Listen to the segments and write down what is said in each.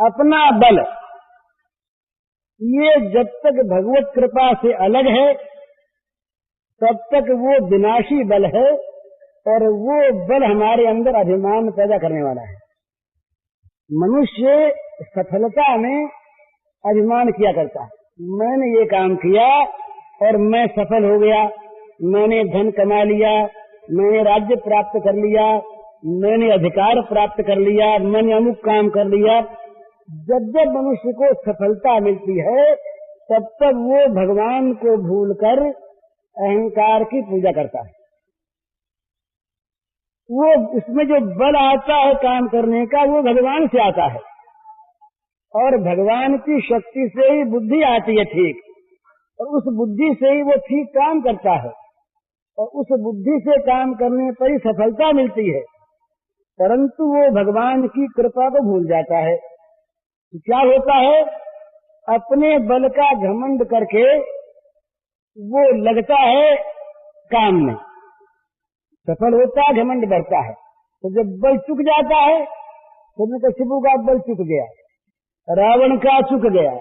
अपना बल ये जब तक भगवत कृपा से अलग है तब तक वो विनाशी बल है और वो बल हमारे अंदर अभिमान पैदा करने वाला है। मनुष्य सफलता में अभिमान किया करता है, मैंने ये काम किया और मैं सफल हो गया, मैंने धन कमा लिया, मैंने राज्य प्राप्त कर लिया, मैंने अधिकार प्राप्त कर लिया, मैंने अमुक काम कर लिया। जब जब मनुष्य को सफलता मिलती है तब तक वो भगवान को भूलकर अहंकार की पूजा करता है। वो उसमें जो बल आता है काम करने का वो भगवान से आता है और भगवान की शक्ति से ही बुद्धि आती है ठीक, और उस बुद्धि से ही वो ठीक काम करता है और उस बुद्धि से काम करने पर ही सफलता मिलती है। परंतु वो भगवान की कृपा को भूल जाता है। क्या होता है, अपने बल का घमंड करके वो लगता है काम में, सफल होता है, घमंड बढ़ता है। तो जब बल चुक जाता है तो हिरण्यकशिपु का बल चुक गया, रावण का चुक गया,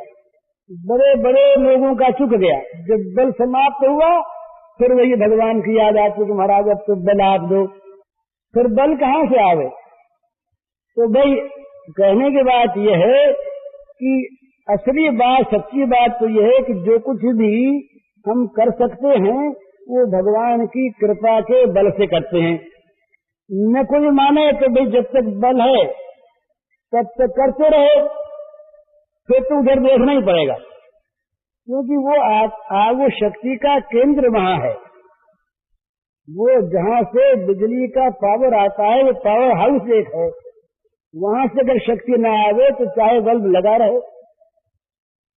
बड़े बड़े लोगों का चुक गया। जब बल समाप्त हुआ फिर वही भगवान की याद आती कि महाराज अब तो बल आप दो। फिर बल कहाँ से आवे? तो भाई कहने की बात यह है कि असली बात, सच्ची बात तो यह है कि जो कुछ भी हम कर सकते हैं वो भगवान की कृपा के बल से करते हैं। न कोई माने तो भाई जब तक बल है तब तक करते रहो, फिर तो उधर देखना ही पड़ेगा, क्योंकि वो शक्ति का केंद्र वहां है। वो जहां से बिजली का पावर आता है वो पावर हाउस एक है, वहां से अगर शक्ति न आवे तो चाहे बल्ब लगा रहे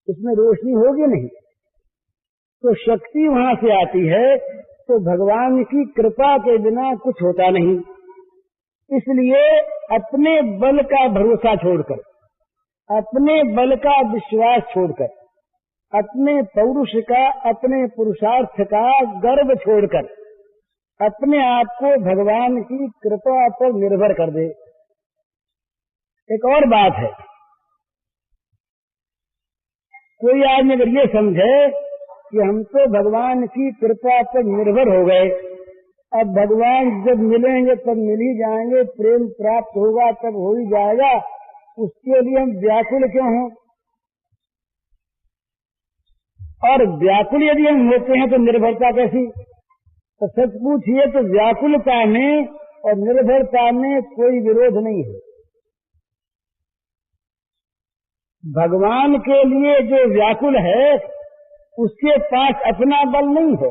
उसमें रोशनी होगी नहीं। तो शक्ति वहां से आती है, तो भगवान की कृपा के बिना कुछ होता नहीं। इसलिए अपने बल का भरोसा छोड़कर, अपने बल का विश्वास छोड़कर, अपने पौरुष का, अपने पुरुषार्थ का गर्व छोड़कर अपने आप को भगवान की कृपा पर निर्भर कर दे। एक और बात है, कोई आदमी अगर ये समझे कि हम तो भगवान की कृपा पर निर्भर हो गए, अब भगवान जब मिलेंगे तब मिल ही जाएंगे, प्रेम प्राप्त होगा तब हो ही जाएगा, उसके लिए हम व्याकुल क्यों हों? और व्याकुल यदि हम होते हैं तो निर्भरता कैसी? तो सच पूछिए तो व्याकुलता में और निर्भरता में कोई विरोध नहीं है। भगवान के लिए जो व्याकुल है उसके पास अपना बल नहीं है।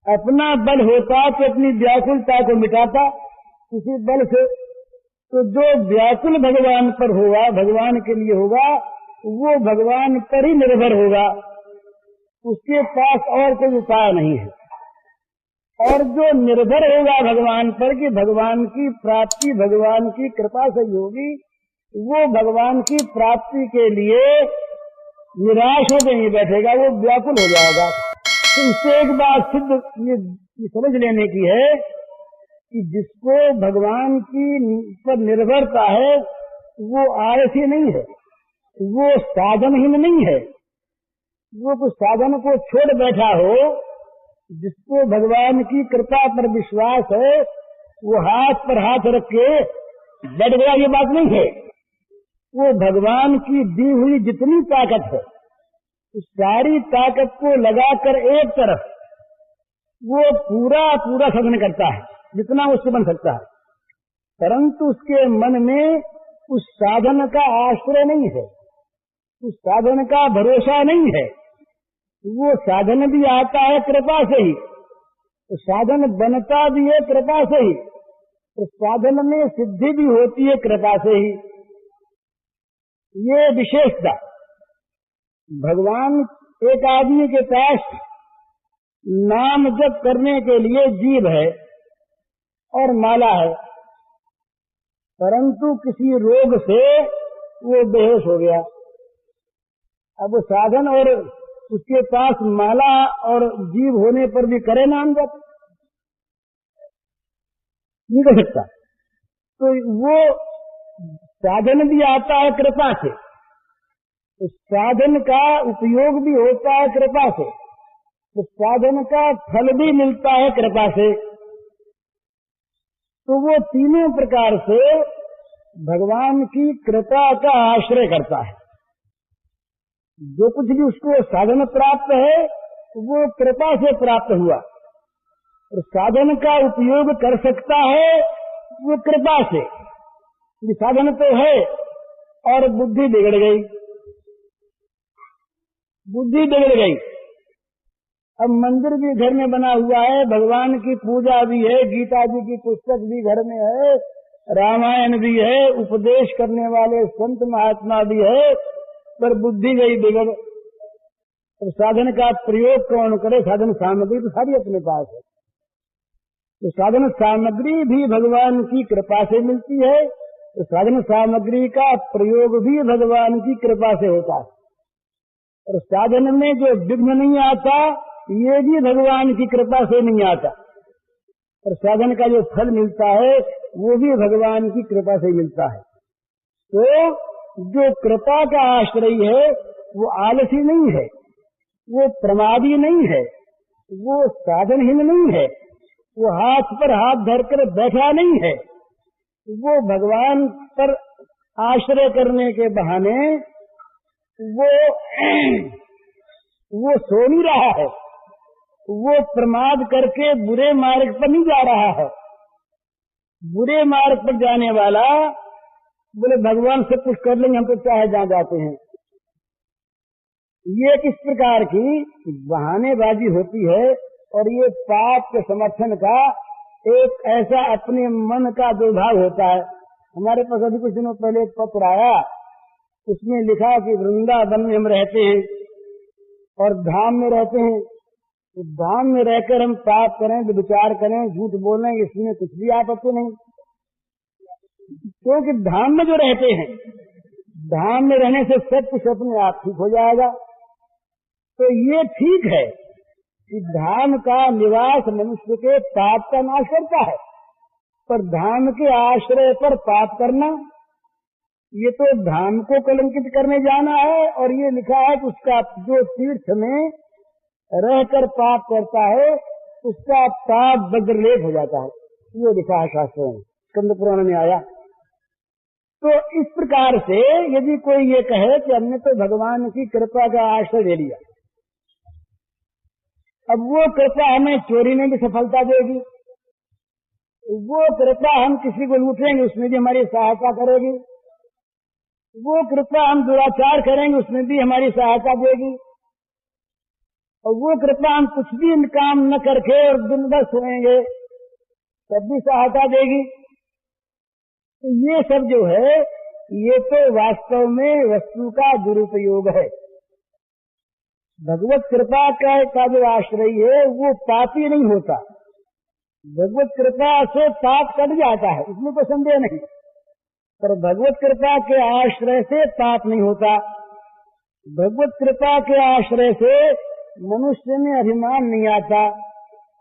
अपना बल होता तो अपनी व्याकुलता को मिटाता किसी बल से। तो जो व्याकुल भगवान पर होगा, भगवान के लिए होगा, वो भगवान पर ही निर्भर होगा, उसके पास और कोई उपाय नहीं है। और जो निर्भर होगा भगवान पर कि भगवान की प्राप्ति भगवान की कृपा से होगी, वो भगवान की प्राप्ति के लिए निराश होकर नहीं बैठेगा, वो व्याकुल हो जाएगा। तो इससे एक बात सिद्ध ये समझ लेने की है कि जिसको भगवान की पर निर्भरता है वो आलसी नहीं है, वो साधनहीन नहीं है, वो कुछ साधन को छोड़ बैठा हो। जिसको भगवान की कृपा पर विश्वास है वो हाथ पर हाथ रख के बैठ गया, ये बात नहीं है। वो भगवान की दी हुई जितनी ताकत है उस सारी ताकत को लगाकर एक तरफ वो पूरा पूरा साधन करता है जितना उससे बन सकता है, परंतु उसके मन में उस साधन का आश्रय नहीं है, उस साधन का भरोसा नहीं है। वो साधन भी आता है कृपा से ही, तो साधन बनता भी है कृपा से ही, तो साधन में सिद्धि भी होती है कृपा से ही। ये विशेषता भगवान, एक आदमी के पास नाम जप करने के लिए जीभ है और माला है, परंतु किसी रोग से वो बेहोश हो गया। अब वो साधन और उसके पास माला और जीभ होने पर भी करे नाम जप, नहीं कर सकता। तो वो साधन भी आता है कृपा से, तो साधन का उपयोग भी होता है कृपा से, तो साधन का फल भी मिलता है कृपा से। तो वो तीनों प्रकार से भगवान की कृपा का आश्रय करता है। जो कुछ भी उसको साधन प्राप्त है वो कृपा से प्राप्त हुआ, और साधन का उपयोग कर सकता है वो कृपा से। साधन तो है और बुद्धि बिगड़ गई, बुद्धि बिगड़ गई। अब मंदिर भी घर में बना हुआ है, भगवान की पूजा भी है, गीता जी की पुस्तक भी घर में है, रामायण भी है, उपदेश करने वाले संत महात्मा भी है, पर बुद्धि गई बिगड़। अब साधन का प्रयोग कौन करे? साधन सामग्री तो सारी अपने पास है, तो साधन सामग्री भी भगवान की कृपा से मिलती है, तो साधन सामग्री का प्रयोग भी भगवान की कृपा से होता है। और साधन में जो विघ्न नहीं आता ये भी भगवान की कृपा से नहीं आता, और साधन का जो फल मिलता है वो भी भगवान की कृपा से मिलता है। तो जो कृपा का आश्रय है वो आलसी नहीं है, वो प्रमादी नहीं है, वो साधनहीन नहीं है, वो हाथ पर हाथ धरकर बैठा नहीं है, वो भगवान पर आश्रय करने के बहाने वो सो नहीं रहा है, वो प्रमाद करके बुरे मार्ग पर नहीं जा रहा है। बुरे मार्ग पर जाने वाला बोले भगवान सब कुछ कर लेंगे, हम तो चाहे जहाँ जाते हैं। ये किस प्रकार की बहानेबाजी होती है, और ये पाप के समर्थन का एक ऐसा अपने मन का दुर्भाव होता है। हमारे पास अभी कुछ दिनों पहले एक पत्र आया, उसमें लिखा कि वृंदावन में हम रहते हैं और धाम में रहते हैं, तो धाम में रहकर हम पाप करें, विचार करें, झूठ बोलें, इसमें कुछ भी आपत्ति नहीं, क्योंकि धाम में जो रहते हैं, धाम में रहने से सब कुछ अपने आप ठीक हो जाएगा। तो ये ठीक है कि धाम का निवास मनुष्य के पाप का नाश करता है, पर धाम के आश्रय पर पाप करना ये तो धाम को कलंकित करने जाना है। और ये लिखा है कि उसका जो तीर्थ में रहकर पाप करता है उसका पाप वज्रलेप हो जाता है, ये लिखा है शास्त्रों में, स्कंद पुराण में आया। तो इस प्रकार से यदि कोई ये कहे कि हमने तो भगवान की कृपा का आश्रय ले लिया, अब वो कृपा हमें चोरी में भी सफलता देगी, वो कृपा हम किसी को लूटेंगे उसमें भी हमारी सहायता करेगी, वो कृपा हम दुराचार करेंगे उसमें भी हमारी सहायता देगी, और वो कृपा हम कुछ भी काम न करके और दिन भर सोएंगे तब भी सहायता देगी। तो ये सब जो है ये तो वास्तव में वस्तु का दुरुपयोग है। भगवत कृपा का जो आश्रय है वो पापी नहीं होता, भगवत कृपा से पाप कट जाता है, इसमें कोई संदेह नहीं, पर भगवत कृपा के आश्रय से पाप नहीं होता। भगवत कृपा के आश्रय से मनुष्य में अभिमान नहीं आता,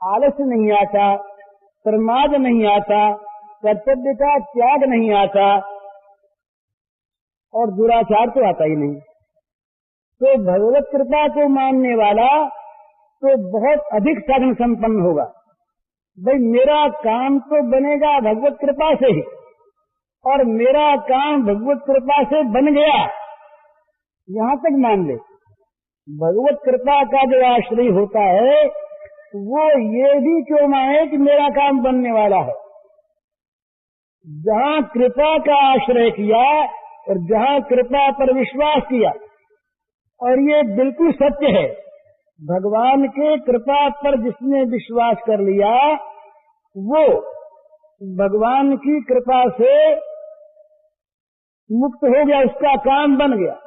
आलस्य नहीं आता, प्रमाद नहीं आता, कर्तव्य का त्याग नहीं आता, और दुराचार तो आता ही नहीं। तो भगवत कृपा को मानने वाला तो बहुत अधिक साधन संपन्न होगा। भाई मेरा काम तो बनेगा भगवत कृपा से ही, और मेरा काम भगवत कृपा से बन गया, यहाँ तक मान ले। भगवत कृपा का जो आश्रय होता है वो ये भी क्यों माने कि मेरा काम बनने वाला है। जहाँ कृपा का आश्रय किया और जहाँ कृपा पर विश्वास किया, और ये बिल्कुल सत्य है, भगवान के कृपा पर जिसने विश्वास कर लिया वो भगवान की कृपा से मुक्त हो गया, उसका काम बन गया।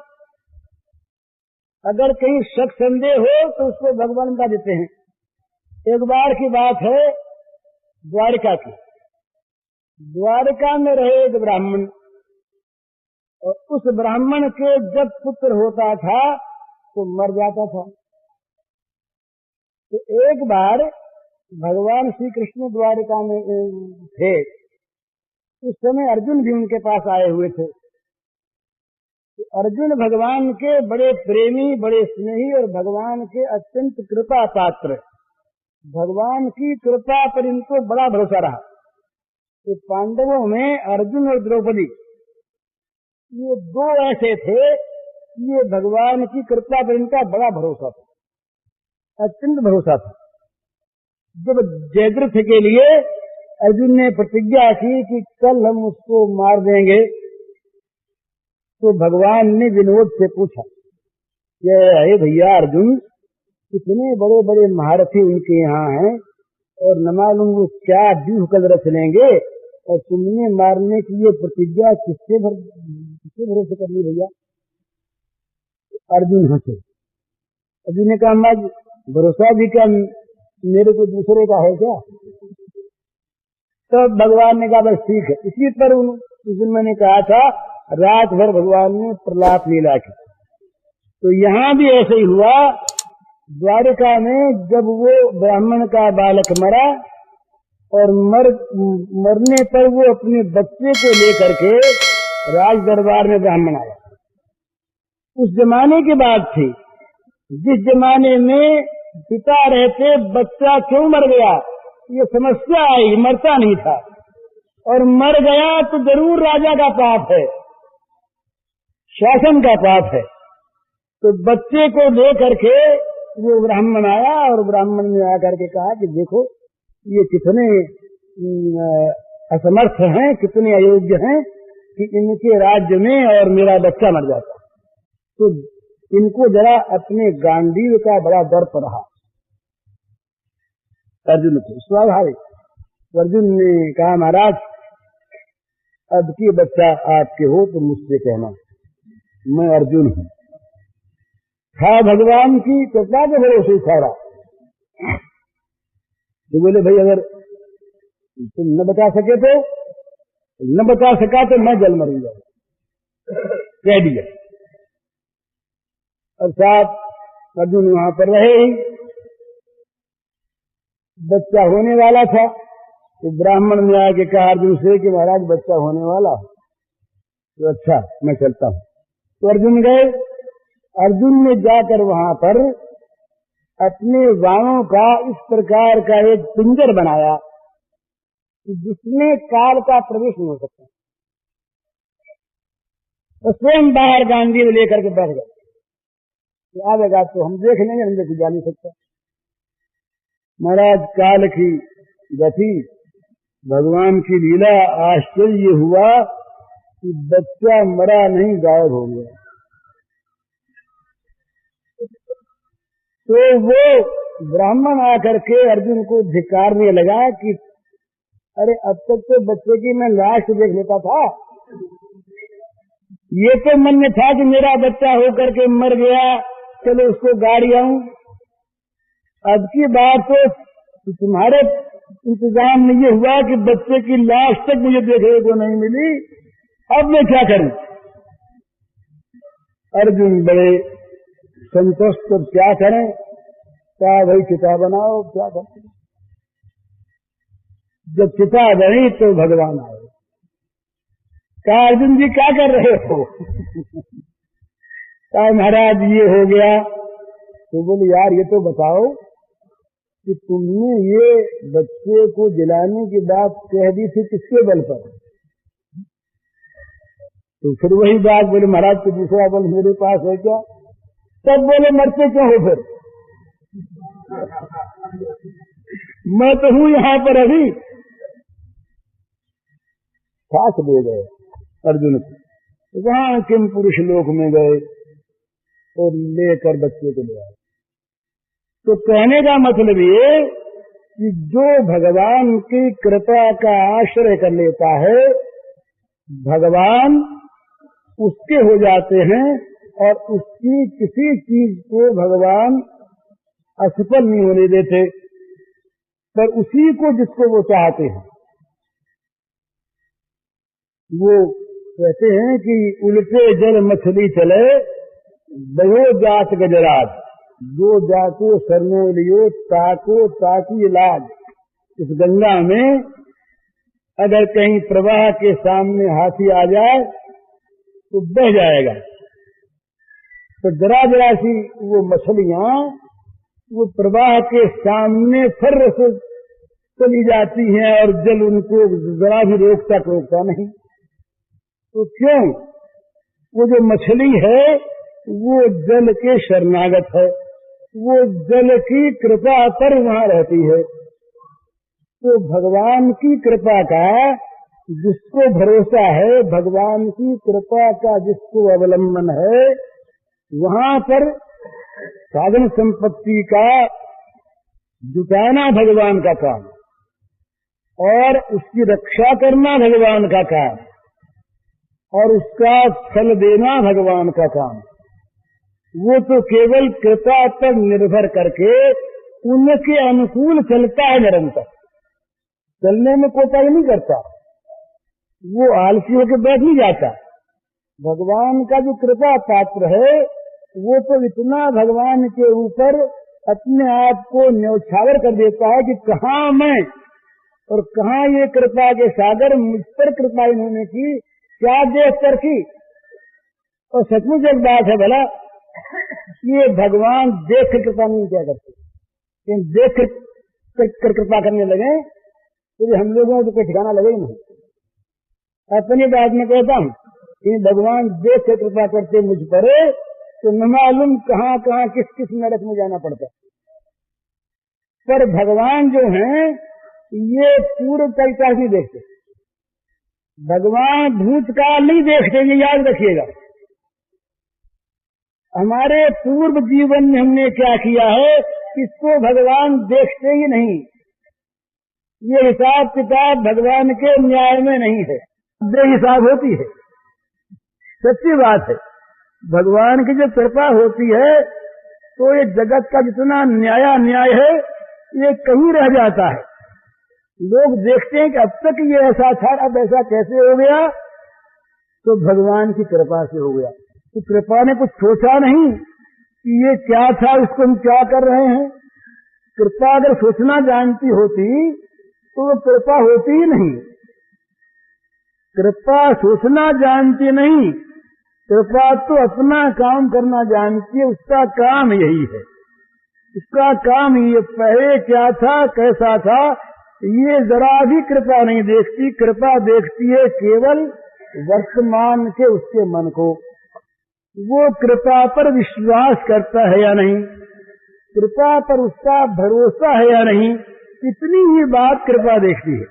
अगर कहीं शक संदेह हो तो उसको भगवान बता देते हैं। एक बार की बात है द्वारिका की। द्वारिका में रहे एक ब्राह्मण, और उस ब्राह्मण के जब पुत्र होता था तो मर जाता था। तो एक बार भगवान श्री कृष्ण द्वारिका में थे, उस समय अर्जुन भी उनके पास आए हुए थे। अर्जुन भगवान के बड़े प्रेमी, बड़े स्नेही और भगवान के अत्यंत कृपा पात्र। भगवान की कृपा पर इनको बड़ा भरोसा रहा। तो पांडवों में अर्जुन और द्रौपदी ये दो ऐसे थे, ये भगवान की कृपा पर इनका बड़ा भरोसा था, अत्यंत भरोसा था। जब जयद्रथ के लिए अर्जुन ने प्रतिज्ञा की कि कल हम उसको मार देंगे, तो भगवान ने विनोद से पूछा कि हे भैया अर्जुन, इतने बड़े बड़े महारथी उनके यहाँ हैं और न मालूम वो क्या व्यूह कल रच लेंगे, और तुमने मारने की ये प्रतिज्ञा किसके भरोसे कर ली भैया? अर्जुन हंसे। अर्जुन ने कहा मैं भरोसा भी क्या मेरे को दूसरे का है क्या? तो भगवान ने कहा बस ठीक है। इसी पर उस दिन मैंने कहा था रात भर भगवान ने प्रलाप लीला की। तो यहाँ भी ऐसे ही हुआ। द्वारिका में जब वो ब्राह्मण का बालक मरा और मरने पर वो अपने बच्चे को लेकर के राज दरबार में ब्राह्मण आया। उस जमाने की बात थी जिस जमाने में पिता रहते बच्चा क्यों मर गया ये समस्या आई, मरता नहीं था, और मर गया तो जरूर राजा का पाप है, शासन का पाप है। तो बच्चे को लेकर के वो ब्राह्मण आया और ब्राह्मण ने आकर के कहा कि देखो ये कितने असमर्थ हैं, कितने अयोग्य हैं कि इनके राज्य में और मेरा बच्चा मर जाता। तो इनको जरा अपने गांडीव का बड़ा दर्प रहा अर्जुन को, स्वाभाविक। अर्जुन ने कहा महाराज अब की बच्चा आपके हो तो मुझसे कहना, मैं अर्जुन हूँ। था भगवान की कृपा के भरोसे सारा। तो बोले भाई अगर तुम न बता सके तो न बता सका तो मैं जल मरूंगा, कह दिया। और साथ अर्जुन वहां पर रहे ही। बच्चा होने वाला था तो ब्राह्मण ने आके कहा अर्जुन से कि महाराज बच्चा होने वाला। तो अच्छा मैं चलता हूँ। तो अर्जुन गए। अर्जुन ने जाकर वहां पर अपने बाणों का इस प्रकार का एक पिंजर बनाया जिसमें काल का प्रवेश नहीं हो सकता। तो स्वयं बाहर गांधी में लेकर के बैठ गए। आवेगा तो हम देख लेंगे, हम देख जा नहीं सकते। महाराज काल की गति, भगवान की लीला, आश्चर्य हुआ कि बच्चा मरा नहीं, गायब हो गया। तो वो ब्राह्मण आकर के अर्जुन को धिक्कारने लगा कि अरे अब तक तो बच्चे की मैं लाश देख लेता था, ये तो मन में था कि मेरा बच्चा होकर के मर गया, चलो उसको गाड़ी आऊं। अब की बात तो तुम्हारे इंतजाम में ये हुआ कि बच्चे की लाश तक मुझे देखने को नहीं मिली, अब मैं क्या करूं? अर्जुन बड़े संतुष्ट, तो क्या करें? क्या भाई चिता बनाओ, क्या करें? जब चिता बनी तो भगवान आए। कहा अर्जुन जी क्या कर रहे हो? कहा महाराज ये हो गया। तो बोले यार ये तो बताओ कि तुमने ये बच्चे को जलाने की बात कह दी थी किसके बल पर? तो फिर वही बात बोले महाराज तो दूसरा बल मेरे पास है क्या? तब बोले मरते क्यों हो फिर? मैं तो हूं यहां पर अभी। साथ ले गए अर्जुन को, वहां किम पुरुष लोक में गए और लेकर बच्चे को ले आए। तो कहने का मतलब ये कि जो भगवान की कृपा का आश्रय कर लेता है, भगवान उसके हो जाते हैं और उसकी किसी चीज को भगवान असफल नहीं होने देते, पर उसी को जिसको वो चाहते हैं। वो कहते हैं कि उल्टे जल मछली चले बहो जात गजराज, जो जाको सरनो लियो ताको ताकी लाज। इस गंगा में अगर कहीं प्रवाह के सामने हाथी आ जाए तो बह जाएगा, तो जरा जरा सी वो मछलियां वो प्रवाह के सामने फर से चली जाती हैं और जल उनको जरा भी रोकता नहीं। तो क्यों? वो जो मछली है वो जल के शरणागत है, वो जल की कृपा पर वहां रहती है। तो भगवान की कृपा का जिसको भरोसा है, भगवान की कृपा का जिसको अवलंबन है, वहां पर साधन संपत्ति का जुटाना भगवान का काम और उसकी रक्षा करना भगवान का काम और उसका फल देना भगवान का काम। वो तो केवल कृपा पर निर्भर करके उनके अनुकूल चलता है, निरंतर चलने में कोताही नहीं करता, वो आलसी होकर बैठ नहीं जाता। भगवान का जो कृपा पात्र है वो तो इतना भगवान के ऊपर अपने आप को न्यौछावर कर देता है कि कहाँ मैं और कहाँ ये कृपा के सागर, मुझ पर कृपा इन्होंने की, क्या देख कर की। और सचमुच एक बात है भला, ये भगवान देख कर कृपा नहीं क्या करते, देख कर कृपा करने लगे तो हम लोगों को कोई ठिकाना लगे ही नहीं। अपनी बात में कहता हूँ कि भगवान देख कर कृपा करते मुझ पर तो न मालूम कहाँ कहाँ किस किस नरक में जाना पड़ता। पर भगवान जो हैं ये पूर्व कल का नहीं देखते, भगवान भूतकाल नहीं देखते, ये याद रखिएगा। हमारे पूर्व जीवन में हमने क्या किया है इसको भगवान देखते ही नहीं। ये हिसाब किताब भगवान के न्याय में नहीं है, बेहिसाब होती है। सच्ची बात है, भगवान की जो कृपा होती है तो ये जगत का जितना न्याय है ये कहीं रह जाता है। लोग देखते हैं कि अब तक ये ऐसा था, अब ऐसा कैसे हो गया, तो भगवान की कृपा से हो गया। तो कृपा ने कुछ सोचा नहीं कि ये क्या था, इसको हम क्या कर रहे हैं। कृपा अगर सोचना जानती होती तो वो कृपा होती ही नहीं। कृपा सोचना जानती नहीं, कृपा तो अपना काम करना जानती है, उसका काम यही है, उसका काम ये पहले क्या था कैसा था ये जरा भी कृपा नहीं देखती। कृपा देखती है केवल वर्तमान के उसके मन को, वो कृपा पर विश्वास करता है या नहीं, कृपा पर उसका भरोसा है या नहीं, इतनी ही बात कृपा देखती है।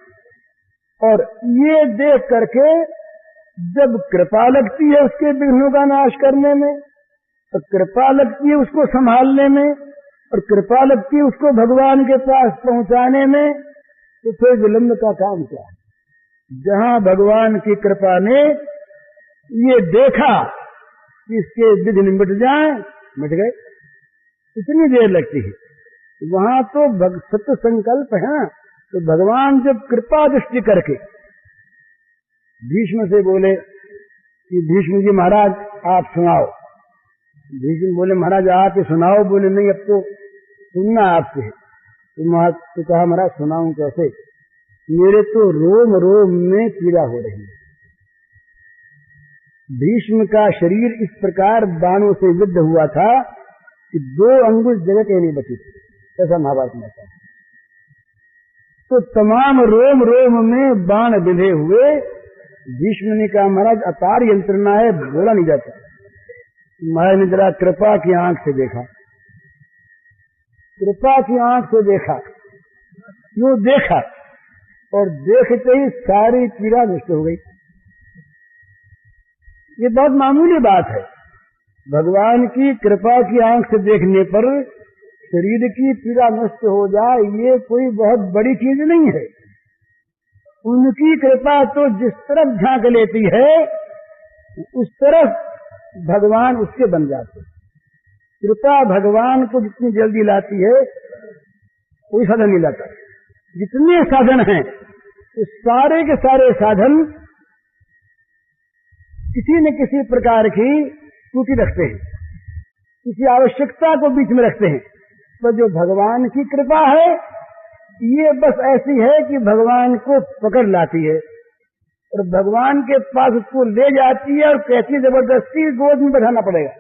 और ये देख करके जब कृपा लगती है उसके विघ्नों का नाश करने में, तो कृपा लगती है उसको संभालने में, और कृपा लगती है उसको भगवान के पास पहुंचाने में, तो फिर विलंब का काम क्या है। जहां भगवान की कृपा ने ये देखा कि इसके विघ्न मिट जाए, मिट गए, इतनी देर लगती है। वहां तो सत्य संकल्प है। तो भगवान जब कृपा दृष्टि करके भीष्म से बोले कि भीष्म जी महाराज आप सुनाओ। भीष्म बोले महाराज आप ही सुनाओ। बोले नहीं अब तो सुनना आपसे। तो कहा महाराज सुनाऊं कैसे, मेरे तो रोम रोम में पीड़ा हो रही है। भीष्म का शरीर इस प्रकार बाणों से विद्ध हुआ था कि 2 अंगुल जगह के नहीं बची थी, ऐसा महाभारत में था। तो तमाम रोम रोम में बाण बिंधे हुए भीष्म ने कहा महाराज अपार यंत्रणा है, बोला नहीं जाता। महाराज ने जरा कृपा की आंख से देखा, कृपा की आंख से देखा, यूं देखा और देखते ही सारी पीड़ा नष्ट हो गई। ये बहुत मामूली बात है। भगवान की कृपा की आंख से देखने पर शरीर की पीड़ा नष्ट हो जाए ये कोई बहुत बड़ी चीज नहीं है। उनकी कृपा तो जिस तरफ झांक लेती है उस तरफ भगवान उसके बन जाते। कृपा भगवान को जितनी जल्दी लाती है कोई साधन नहीं लाता। जितने साधन हैं उस सारे के सारे साधन किसी न किसी प्रकार की त्रुटि रखते हैं, किसी आवश्यकता को बीच में रखते हैं। तो जो भगवान की कृपा है ये बस ऐसी है कि भगवान को पकड़ लाती है और भगवान के पास उसको ले जाती है और कहती जबरदस्ती गोद में बैठाना पड़ेगा।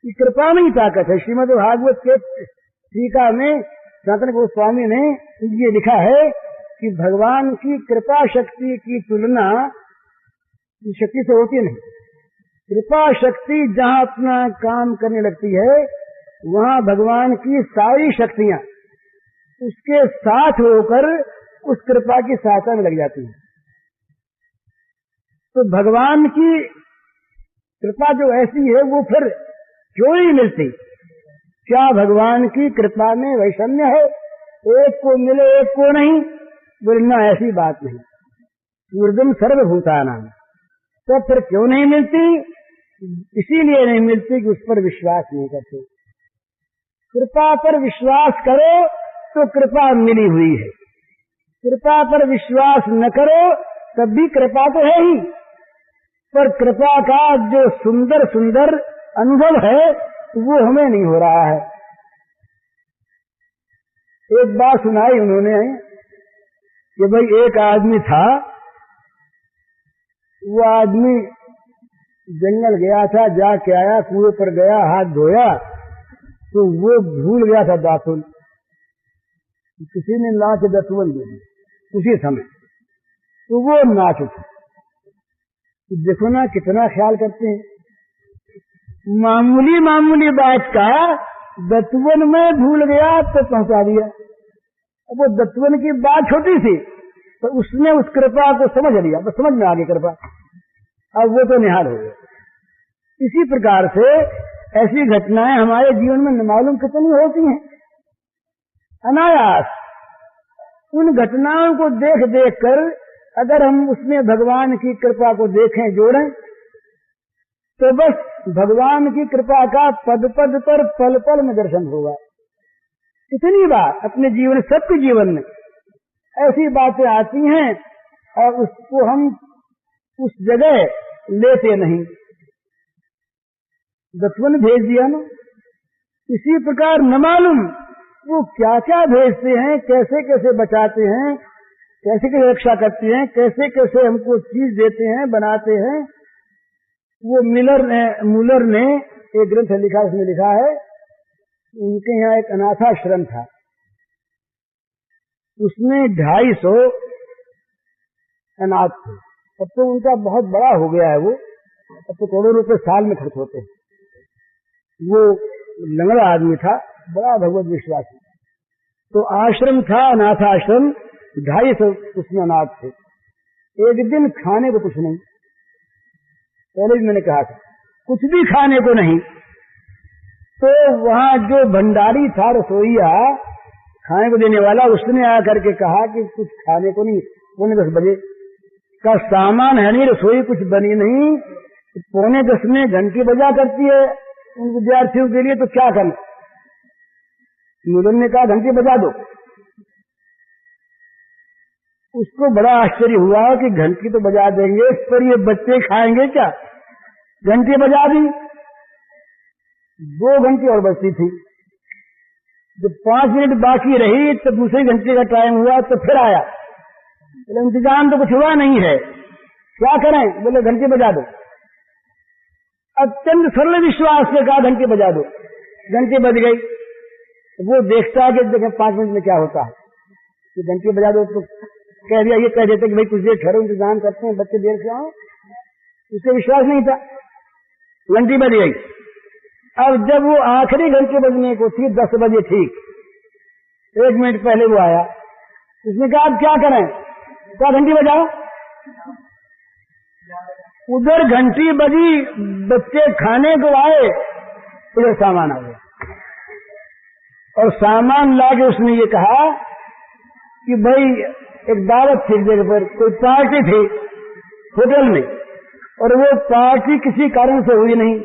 कि कृपा में ही ताकत है। श्रीमद् भागवत के टीका में सनातन गोस्वामी ने ये लिखा है कि भगवान की कृपा शक्ति की तुलना शक्ति से होती नहीं। कृपा शक्ति जहाँ अपना काम करने लगती है वहाँ भगवान की सारी शक्तियाँ उसके साथ होकर उस कृपा की सहायता में लग जाती है। तो भगवान की कृपा जो ऐसी है वो फिर क्यों नहीं मिलती? क्या भगवान की कृपा में वैषम्य है? एक को मिले एक को नहीं? बोलना ऐसी बात नहीं। ऊर्ध्वं सर्वभूतानां, तो फिर क्यों नहीं मिलती? इसीलिए नहीं मिलती कि उस पर विश्वास नहीं करते। कृपा पर विश्वास करो तो कृपा मिली हुई है, कृपा पर विश्वास न करो तब भी कृपा तो है ही, पर कृपा का जो सुंदर सुंदर अनुभव है वो हमें नहीं हो रहा है। एक बात सुनाई उन्होंने कि भाई एक आदमी था, वो आदमी जंगल गया था, जाके आया, कुएं पर गया, हाथ धोया तो वो भूल गया था दातुन। किसी ने नाच दतुन दे दी उसी समय, तो वो नाच उठा। तो देखो ना कितना ख्याल करते हैं, मामूली मामूली बात का दतवन में भूल गया तो पहुंचा दिया। अब वो दतवन की बात छोटी थी तो उसने उस कृपा को समझ लिया, बस समझ में आ गई कृपा, अब वो तो निहाल हो गया। इसी प्रकार से ऐसी घटनाएं हमारे जीवन में न मालूम कितनी होती हैं। अनायास उन घटनाओं को देख देख कर अगर हम उसमें भगवान की कृपा को देखें, जोड़ें, तो बस भगवान की कृपा का पद पद पर पल पल में दर्शन होगा। कितनी बार अपने जीवन, सबके जीवन में ऐसी बातें आती हैं और उसको हम उस जगह लेते नहीं। दतवन भेज दिया ना, इसी प्रकार न मालूम वो क्या क्या भेजते हैं, कैसे कैसे बचाते हैं, कैसे कैसे रक्षा करते हैं, कैसे कैसे हमको चीज देते हैं, बनाते हैं। वो मूलर ने एक ग्रंथ लिखा, उसमें लिखा है उनके यहाँ एक अनाथाश्रम था, उसमें 250 अनाथ थे। अब तो उनका बहुत बड़ा हो गया है वो, अब तो करोड़ों रुपए साल में खर्च होते हैं। वो लंगड़ा आदमी था, बड़ा भगवत विश्वासी। तो आश्रम था, अनाथ आश्रम, 250 उसमें अनाथ थे। एक दिन खाने को कुछ नहीं, पहले भी मैंने कहा था कुछ भी खाने को नहीं। तो वहां जो भंडारी था, रसोईया, खाने को देने वाला, उसने आकर के कहा कि कुछ खाने को नहीं। 9:45 बजे का सामान है नहीं, रसोई कुछ बनी नहीं, 9:45 में घंटी बजा करती है उन विद्यार्थियों के लिए, तो क्या करना? मुलन ने कहा घंटी बजा दो। उसको बड़ा आश्चर्य हुआ कि घंटी तो बजा देंगे, पर ये बच्चे खाएंगे क्या? घंटी बजा दी, 2 घंटी और बजती थी। जब 5 मिनट बाकी रही तो दूसरी घंटे का टाइम हुआ, तो फिर आया, बोले इंतजाम तो कुछ हुआ नहीं है, क्या करें? बोले घंटी बजा दो। अत्यंत सरल विश्वास से कहा घंटी बजा दो। घंटी बज गई। वो देखता है कि देखें 5 मिनट में क्या होता है, कि घंटी बजा दो। तो कह दिया, ये कह देते कि भाई कुछ देर ठहरो, इंतजाम करते हैं, बच्चे देर से आओ। उससे विश्वास नहीं था। घंटी बज गई। अब जब वो आखिरी घंटी बजने को थी, 10 बजे ठीक, 1 मिनट पहले वो आया। उसने कहा अब क्या करें? क्या घंटी बजाओ? उधर घंटी बजी, बच्चे खाने को आए, उधर सामान आ गया। और सामान लाके उसने ये कहा कि भाई एक दावत थी जगह पर, कोई पार्टी थी होटल में, और वो पार्टी किसी कारण से हुई नहीं।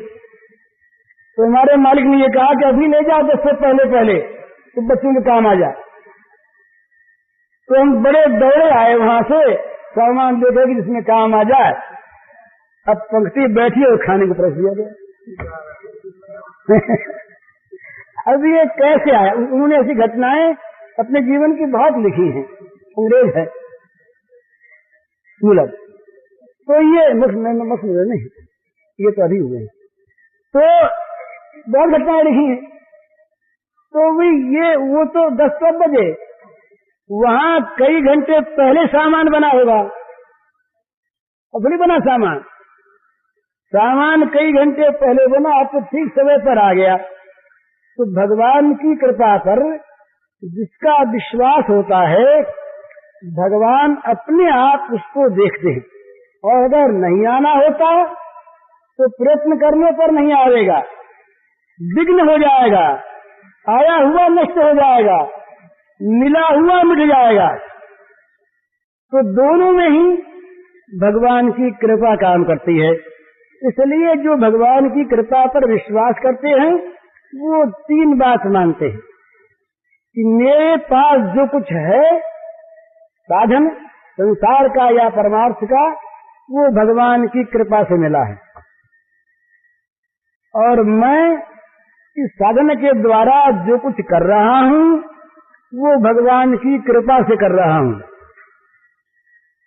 तो हमारे मालिक ने ये कहा कि अभी ले जाओ 10 से पहले तो बच्चों के काम आ जाए। तो हम बड़े दौड़े आए वहां से, सामान लेकर कि जिसमें काम आ जाए। अब पंक्ति बैठी और खाने को परस दिया गया। अब ये कैसे आया? उन्होंने ऐसी घटनाएं अपने जीवन की बहुत लिखी हैं। अंग्रेज है मूलर, तो ये मसले नहीं, ये तो अभी हुए हैं। तो बहुत घटनाएं लिखी हैं। तो भी वो तो 10 बजे वहां कई घंटे पहले सामान बना होगा, अब नहीं बना सामान कई घंटे पहले बना, अब तो ठीक समय पर आ गया। तो भगवान की कृपा पर जिसका विश्वास होता है, भगवान अपने आप उसको देखते हैं, और अगर नहीं आना होता तो प्रयत्न करने पर नहीं आएगा, विघ्न हो जाएगा, आया हुआ नष्ट हो जाएगा, मिला हुआ मिट जाएगा। तो दोनों में ही भगवान की कृपा काम करती है। इसलिए जो भगवान की कृपा पर विश्वास करते हैं वो 3 बात मानते हैं कि मेरे पास जो कुछ है साधन संसार का या परमार्थ का, वो भगवान की कृपा से मिला है, और मैं इस साधन के द्वारा जो कुछ कर रहा हूँ वो भगवान की कृपा से कर रहा हूँ,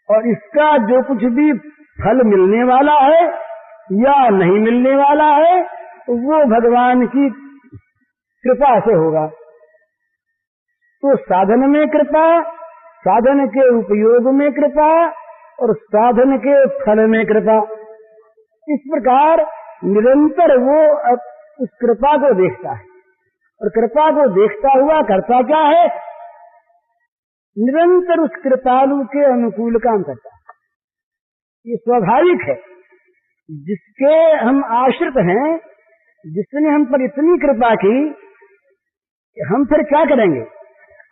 और इसका जो कुछ भी फल मिलने वाला है या नहीं मिलने वाला है वो भगवान की कृपा से होगा। तो साधन में कृपा, साधन के उपयोग में कृपा, और साधन के फल में कृपा, इस प्रकार निरंतर वो उस कृपा को देखता है। और कृपा को देखता हुआ करता क्या है? निरंतर उस कृपालु के अनुकूल काम करता है। ये स्वाभाविक है, जिसके हम आश्रित हैं, जिसने हम पर इतनी कृपा की, हम फिर क्या करेंगे?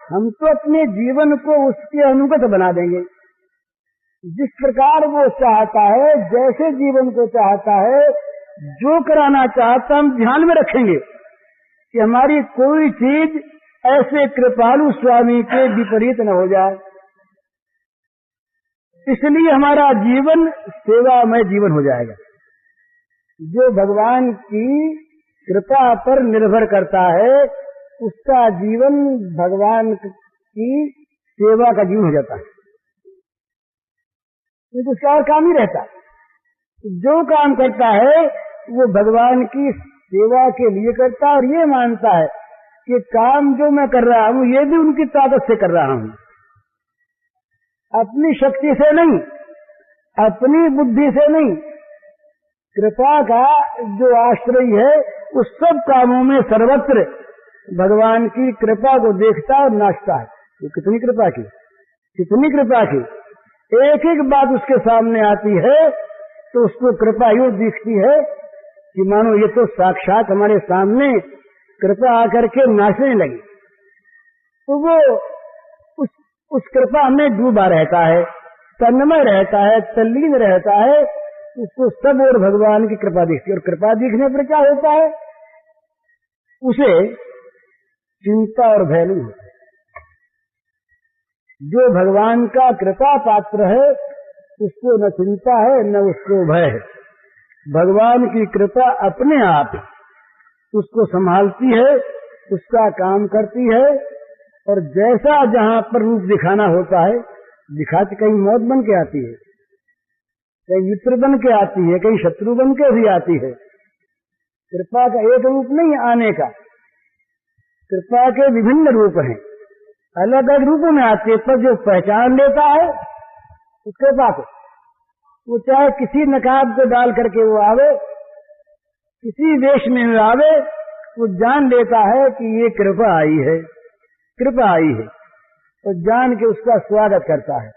हम तो अपने जीवन को उसके अनुगत बना देंगे। जिस प्रकार वो चाहता है, जैसे जीवन को चाहता है, जो कराना चाहता, हम ध्यान में रखेंगे कि हमारी कोई चीज ऐसे कृपालु स्वामी के विपरीत न हो जाए। इसलिए हमारा जीवन सेवामय जीवन हो जाएगा। जो भगवान की कृपा पर निर्भर करता है उसका जीवन भगवान की सेवा का जीवन हो जाता है, क्योंकि उसका और काम ही रहता है। जो काम करता है वो भगवान की सेवा के लिए करता है, और ये मानता है कि काम जो मैं कर रहा हूँ ये भी उनकी ताकत से कर रहा हूँ, अपनी शक्ति से नहीं, अपनी बुद्धि से नहीं। कृपा का जो आश्रय है उस सब कामों में सर्वत्र भगवान की कृपा को देखता और नाचता है। ये कितनी कृपा की, कितनी कृपा की। एक एक बात उसके सामने आती है तो उसको कृपा यूं दिखती है कि मानो ये तो साक्षात हमारे सामने कृपा आकर के नाचने लगी। तो वो उस कृपा में डूबा रहता है, तन्मय रहता है, तल्लीन रहता है। उसको सब और भगवान की कृपा दिखती है, और कृपा दिखने पर क्या होता है? उसे चिंता और भय नहीं होता। जो भगवान का कृपा पात्र है उसको न चिंता है न उसको भय है। भगवान की कृपा अपने आप उसको संभालती है, उसका काम करती है, और जैसा जहां पर रूप दिखाना होता है दिखाती। कहीं मौत बन के आती है, कहीं मित्र बन के आती है, कहीं शत्रु बन के भी आती है। कृपा का एक रूप नहीं आने का, कृपा के विभिन्न रूप हैं, अलग अलग रूपों में आती है। पर जो पहचान लेता है उस कृपा को, वो चाहे किसी नकाब को डाल करके वो आवे, किसी वेश में आवे, वो जान लेता है कि ये कृपा आई है, कृपा आई है, और जान के उसका स्वागत करता है।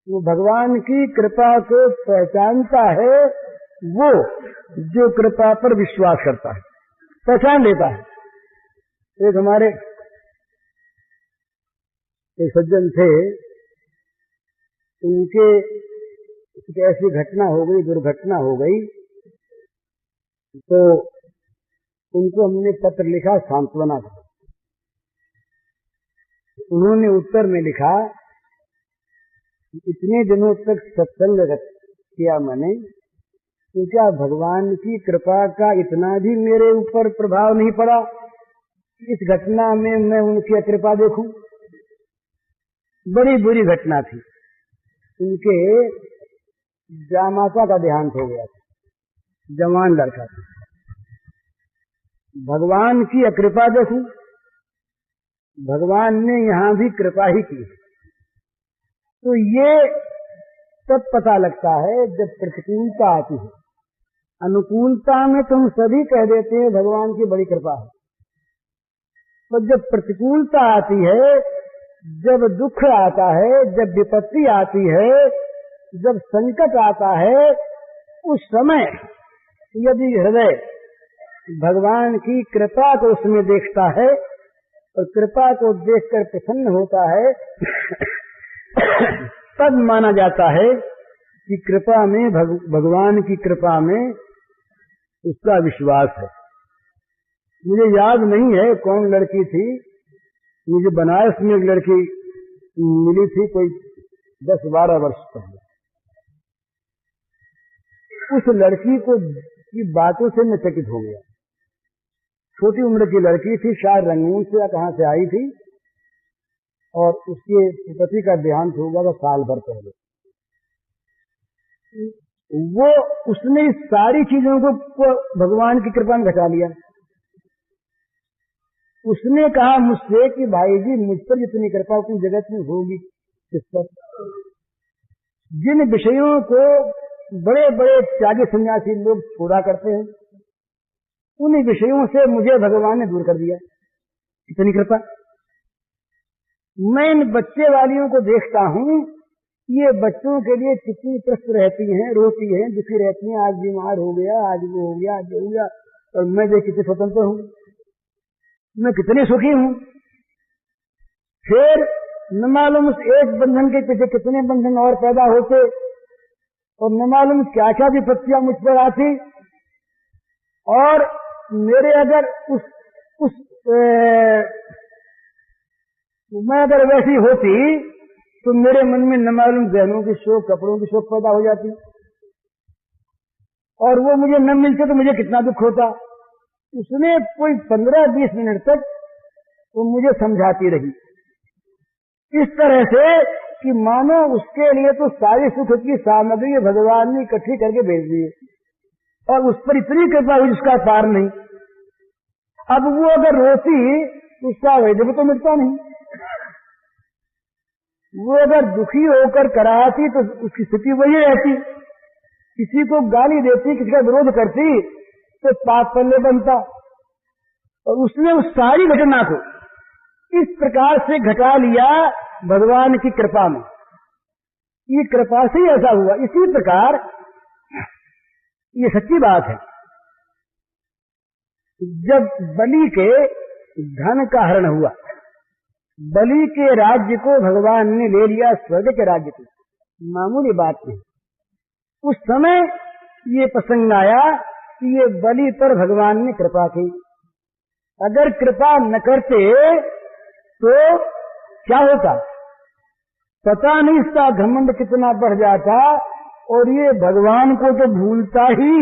वो भगवान की कृपा को पहचानता है, वो जो कृपा पर विश्वास करता है, पहचान लेता है। एक हमारे एक सज्जन थे, उनके ऐसी घटना हो गई, दुर्घटना हो गई, तो उनको हमने पत्र लिखा सांत्वना का। उन्होंने उत्तर में लिखा, इतने दिनों तक सत्संग किया मैंने, तो क्या भगवान की कृपा का इतना भी मेरे ऊपर प्रभाव नहीं पड़ा? इस घटना में मैं उनकी कृपा देखूं। बड़ी बुरी घटना थी। उनके जामाता का देहांत हो गया था, जवान लड़का था। भगवान की अकृपा देखूं, भगवान ने यहां भी कृपा ही की। तो ये तब पता लगता है जब प्रतिकूलता आती है। अनुकूलता में तो हम सभी कह देते हैं भगवान की बड़ी कृपा है, पर जब प्रतिकूलता आती है, जब दुख आता है, जब विपत्ति आती है, जब संकट आता है, उस समय यदि हृदय भगवान की कृपा को उसमें देखता है और कृपा को देखकर प्रसन्न होता है, तब माना जाता है कि कृपा में भगवान की कृपा में उसका विश्वास है। मुझे याद नहीं है कौन लड़की थी, मुझे बनारस में एक लड़की मिली थी कोई 10-12 वर्ष पहले। उस लड़की को की बातों से मैं चकित हो गया। छोटी उम्र की लड़की थी, शायद रंगून से या कहां से आई थी, और उसके पति का देहांत हो गया था साल भर पहले। वो उसने इस सारी चीजों को भगवान की कृपा में घटा लिया। उसने कहा मुझसे कि भाई जी, मुझ पर जितनी कृपा उतनी जगत में होगी किस पर। जिन विषयों को बड़े बड़े त्यागी सन्यासी लोग छोड़ा करते हैं, उन विषयों से मुझे भगवान ने दूर कर दिया। इतनी कृपा। मैं इन बच्चे वालियों को देखता हूं, ये बच्चों के लिए कितनी त्रस्त रहती हैं, रोती हैं, दुखी रहती हैं, आज बीमार हो गया, आज वो हो गया, आज हो गया, और मैं देख कितने स्वतंत्र हूं, मैं कितनी सुखी हूं। फिर न मालूम उस एक बंधन के पीछे कितने बंधन और पैदा होते, और न मालूम क्या क्या विपत्तियां मुझ पर आती। और मेरे अगर मैं अगर वैसी होती तो मेरे मन में न मालूम गहनों की शौक, कपड़ों की शौक पैदा हो जाती, और वो मुझे न मिलते तो मुझे कितना दुख होता। उसने कोई 15-20 मिनट तक वो मुझे समझाती रही, इस तरह से कि मानो उसके लिए तो सारी सुख की सामग्री भगवान ने इकट्ठी करके भेज दी है, और उस पर इतनी कृपा हुई जिसका पार नहीं। अब वो अगर रोती तो उसका वैद्य तो मिटता नहीं, वो अगर दुखी होकर कराती तो उसकी स्थिति वही रहती। किसी को गाली देती, किसी का विरोध करती तो पाप पल्ले बनता। और उसने उस सारी घटना को इस प्रकार से घटा लिया भगवान की कृपा में। ये कृपा से ही ऐसा हुआ। इसी प्रकार ये सच्ची बात है, जब बलि के धन का हरण हुआ, बलि के राज्य को भगवान ने ले लिया, स्वर्ग के राज्य को, मामूली बात नहीं। उस समय ये प्रसंग आया कि ये बलि पर भगवान ने कृपा की। अगर कृपा न करते तो क्या होता पता नहीं, इसका घमंड कितना बढ़ जाता, और ये भगवान को तो भूलता ही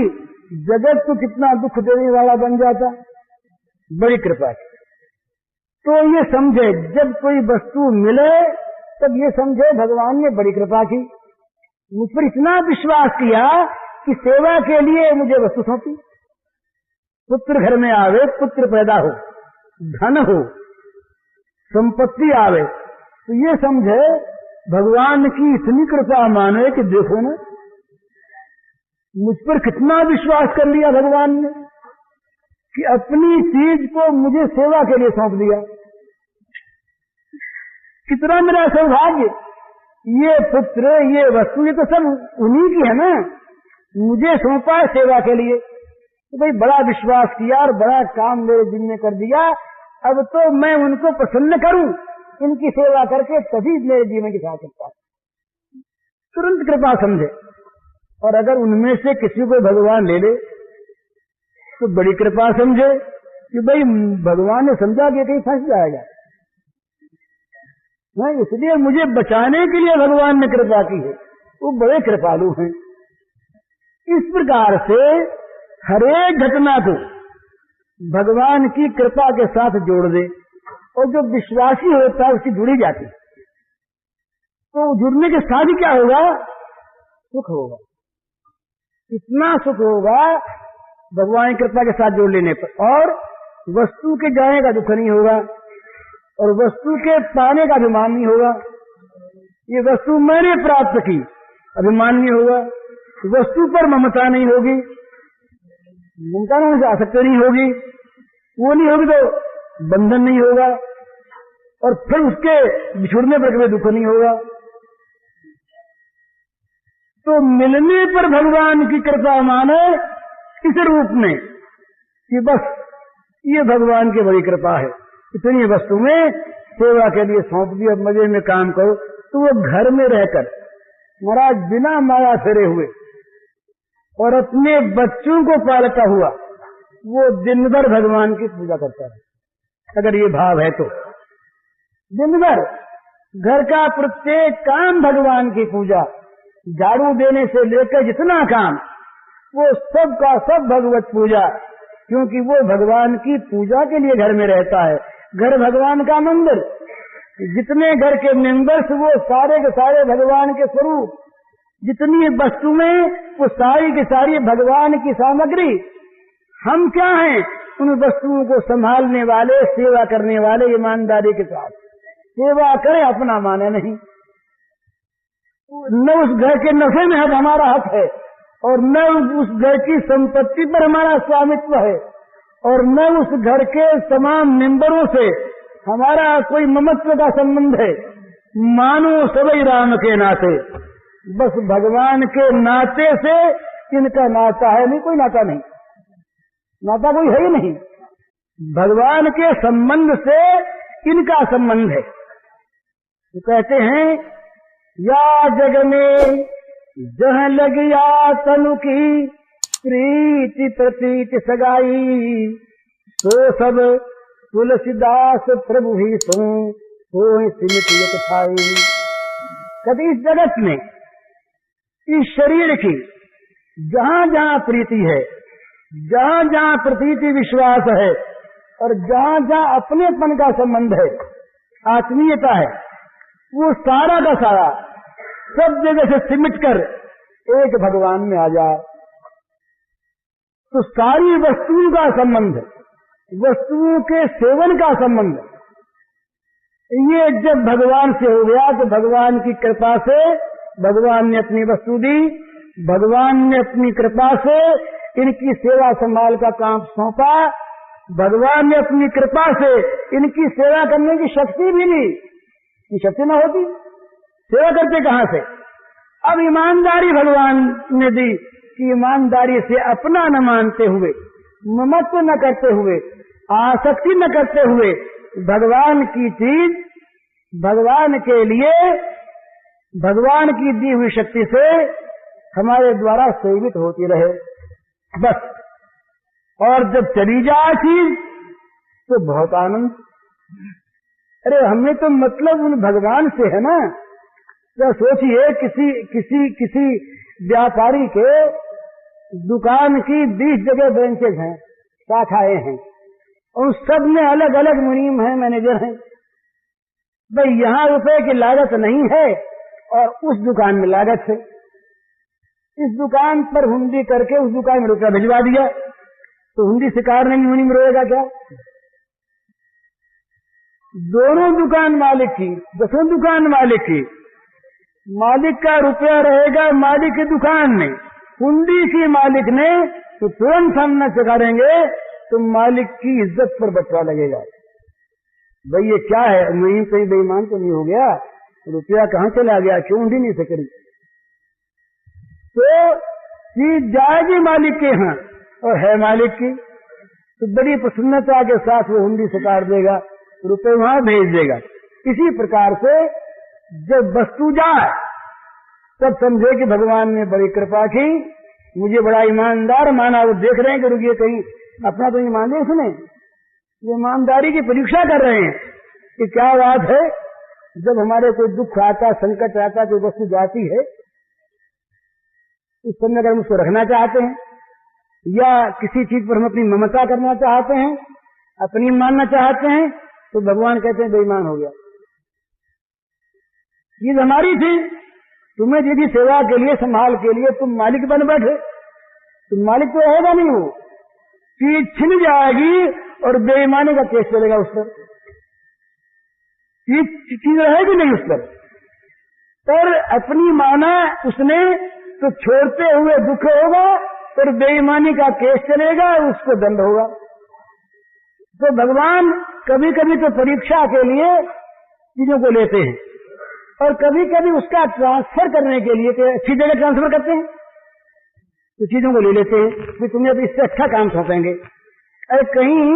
जगत को कितना दुख देने वाला बन जाता। बड़ी कृपा की। तो ये समझे, जब कोई वस्तु मिले तब ये समझे भगवान ने बड़ी कृपा की। मुझ पर इतना विश्वास किया कि सेवा के लिए मुझे वस्तु सौंपी। पुत्र घर में आवे, पुत्र पैदा हो, धन हो, संपत्ति आवे, तो ये समझे भगवान की इतनी कृपा माने कि देखो ना, मुझ पर कितना विश्वास कर लिया भगवान ने कि अपनी चीज को मुझे सेवा के लिए सौंप दिया। कितना मेरा सौभाग्य। ये पुत्र, ये वस्तु, ये तो सब उन्हीं की है ना, मुझे सौंपा है सेवा के लिए। तो भाई बड़ा विश्वास किया और बड़ा काम मेरे जिम्मे कर दिया। अब तो मैं उनको प्रसन्न करूं, इनकी सेवा करके, तभी मेरे जीवन की सार्थकता। तुरंत कृपा समझे। और अगर उनमें से किसी को भगवान ले ले तो बड़ी कृपा समझे कि भाई भगवान ने समझा कि कहीं फंस जाएगा, इसलिए मुझे बचाने के लिए भगवान ने कृपा की है। वो बड़े कृपालु हैं। इस प्रकार से हरेक घटना को भगवान की कृपा के साथ जोड़ दे, और जो विश्वासी होता है उसकी जुड़ी जाती, तो जुड़ने के साथ ही क्या होगा, सुख होगा। इतना सुख होगा भगवान की कृपा के साथ जोड़ लेने पर। और वस्तु के जाने का दुख नहीं होगा और वस्तु के पाने का अभिमान नहीं होगा। ये वस्तु मैंने प्राप्त की, अभिमान नहीं होगा। वस्तु पर ममता नहीं होगी, ममता में आसक्ति नहीं होगी। वो नहीं होगी तो बंधन नहीं होगा और फिर उसके बिछुड़ने पर कभी दुख नहीं होगा। तो मिलने पर भगवान की कृपा माने इस रूप में कि बस ये भगवान की बड़ी कृपा है, इतनी वस्तु में सेवा के लिए सौंप दी और मजे में काम करो। तो वो घर में रहकर महाराज बिना माया फेरे हुए और अपने बच्चों को पालता हुआ वो दिन भर भगवान की पूजा करता है। अगर ये भाव है तो दिन भर घर का प्रत्येक काम भगवान की पूजा, झाड़ू देने से लेकर जितना काम वो सब का सब भगवत पूजा, क्योंकि वो भगवान की पूजा के लिए घर में रहता है। घर भगवान का मंदिर, जितने घर के मेंबर्स वो सारे के सारे भगवान के स्वरूप, जितनी वस्तुएं वो सारी की सारी भगवान की सामग्री। हम क्या हैं? उन वस्तुओं को संभालने वाले, सेवा करने वाले, ईमानदारी के साथ सेवा करें, अपना माने नहीं। न उस घर के नफे में हमारा हक है और न उस घर की संपत्ति पर हमारा स्वामित्व है और न उस घर के तमाम मेंबरों से हमारा कोई ममत्व का संबंध है। मानो सभी राम के नाते, बस भगवान के नाते से इनका नाता है, नहीं कोई नाता नहीं, नाता कोई है ही नहीं। भगवान के संबंध से इनका संबंध है। तो कहते हैं या जग में जहाँ लगिया तनु की प्रीति प्रतीति सगाई, तो सब तुलसीदास प्रभु ही सो सिमट यत छाई। कभी इस जगत में इस शरीर की जहाँ जहाँ प्रीति है, जहाँ जहाँ प्रतीति विश्वास है और जहाँ जहाँ अपनेपन का संबंध है, आत्मीयता है, वो सारा का सारा सब जगह से सिमट कर एक भगवान में आ जाए। तो सारी वस्तुओं का संबंध, वस्तुओं के सेवन का संबंध, ये जब भगवान से हो गया तो भगवान की कृपा से भगवान ने अपनी वस्तु दी, भगवान ने अपनी कृपा से इनकी सेवा संभाल का काम सौंपा, भगवान ने अपनी कृपा से इनकी सेवा करने की शक्ति भी दी। ये शक्ति न होती सेवा करते कहां से? अब ईमानदारी भगवान ने दी कि ईमानदारी से अपना न मानते हुए, ममत्व न करते हुए, आसक्ति न करते हुए, भगवान की चीज भगवान के लिए भगवान की दी हुई शक्ति से हमारे द्वारा सेवित होती रहे बस। और जब चली जाए चीज तो बहुत आनंद। अरे हमें तो मतलब उन भगवान से है ना। तो सोचिए किसी व्यापारी के दुकान की 20 जगह ब्रांचेज हैं, शाखाएं हैं, और सब में अलग अलग मुनीम हैं, मैनेजर हैं। भाई यहाँ रुपए की लागत नहीं है और उस दुकान में लागत है। इस दुकान पर हुंडी करके उस दुकान में रुपया भिजवा दिया तो हुंडी शिकार नहीं मुनीम रोएगा क्या? दोनों दुकान मालिक की, दसों दुकान मालिक की, मालिक का रुपया रहेगा मालिक की दुकान में, हुंडी की मालिक ने तो तुरंत हम न करेंगे तो मालिक की इज्जत पर बटवा लगेगा। भाई ये क्या है? मुनीम कहीं बेईमान तो नहीं हो गया? रुपया कहाँ चला गया? क्यों हुंडी नहीं से करी? तो चीज जाएगी मालिक के यहाँ और है मालिक की, तो बड़ी प्रसन्नता के साथ वो हुंडी स्वीकार देगा, रुपए वहां भेज देगा। इसी प्रकार से जब वस्तु जाए तब समझे कि भगवान ने बड़ी कृपा की, मुझे बड़ा ईमानदार माना। वो देख रहे हैं कि रुकिए कहीं अपना तो ईमान है, इसने ये ईमानदारी की परीक्षा कर रहे हैं कि क्या बात है। जब हमारे कोई दुख आता, संकट आता, कोई वस्तु जाती है, इस समय अगर हम उसको रखना चाहते हैं या किसी चीज पर हम अपनी ममता करना चाहते हैं, अपनी मानना चाहते हैं, तो भगवान कहते हैं बेईमान हो गया। चीज हमारी थी, तुम्हें यदि सेवा के लिए, संभाल के लिए तुम मालिक बन बैठे, तुम मालिक तो रहेगा नहीं। वो चीज छिन जाएगी और बेईमानी का केस चलेगा उस पर। ये चीज रहेगी नहीं उस पर अपनी माना उसने तो छोड़ते हुए दुख होगा और बेईमानी का केस चलेगा, उसको दंड होगा। तो भगवान कभी कभी तो परीक्षा के लिए चीजों को लेते हैं और कभी कभी उसका ट्रांसफर करने के लिए अच्छी जगह ट्रांसफर करते हैं, तो चीजों को ले लेते हैं कि तुम्हें अब इससे अच्छा काम सौंपेंगे। अरे कहीं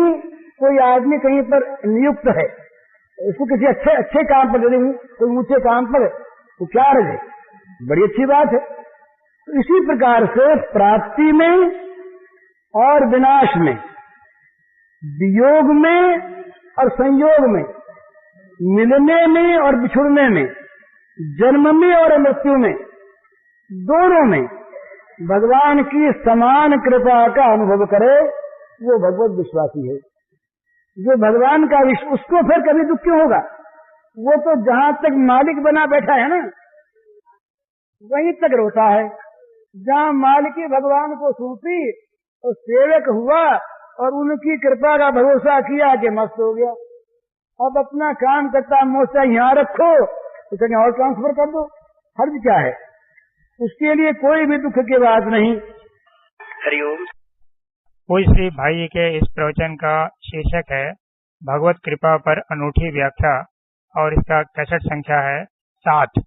कोई आदमी कहीं पर नियुक्त है, उसको किसी अच्छे काम पर दे देंगे, कोई ऊंचे काम पर, तो क्या रहे, बड़ी अच्छी बात है। तो इसी प्रकार से प्राप्ति में और विनाश में, वियोग में और संयोग में, मिलने में और बिछुड़ने में, जन्म में और मृत्यु में, दोनों में भगवान की समान कृपा का अनुभव करे वो भगवत विश्वासी है। जो भगवान का उसको फिर कभी दुख क्यों होगा? वो तो जहां तक मालिक बना बैठा है ना, वहीं तक रोता है। जहां मालिकी भगवान को सौंपी और सेवक हुआ और उनकी कृपा का भरोसा किया कि मस्त हो गया, अब अपना काम करता मोर्चा यहाँ रखो तो कहीं और ट्रांसफर कर दो, हर्ज क्या है? उसके लिए कोई भी दुख की बात नहीं। हरिओम। पूज्य श्री भाई के इस प्रवचन का शीर्षक है भगवत कृपा पर अनूठी व्याख्या और इसका कैसेट संख्या है 7।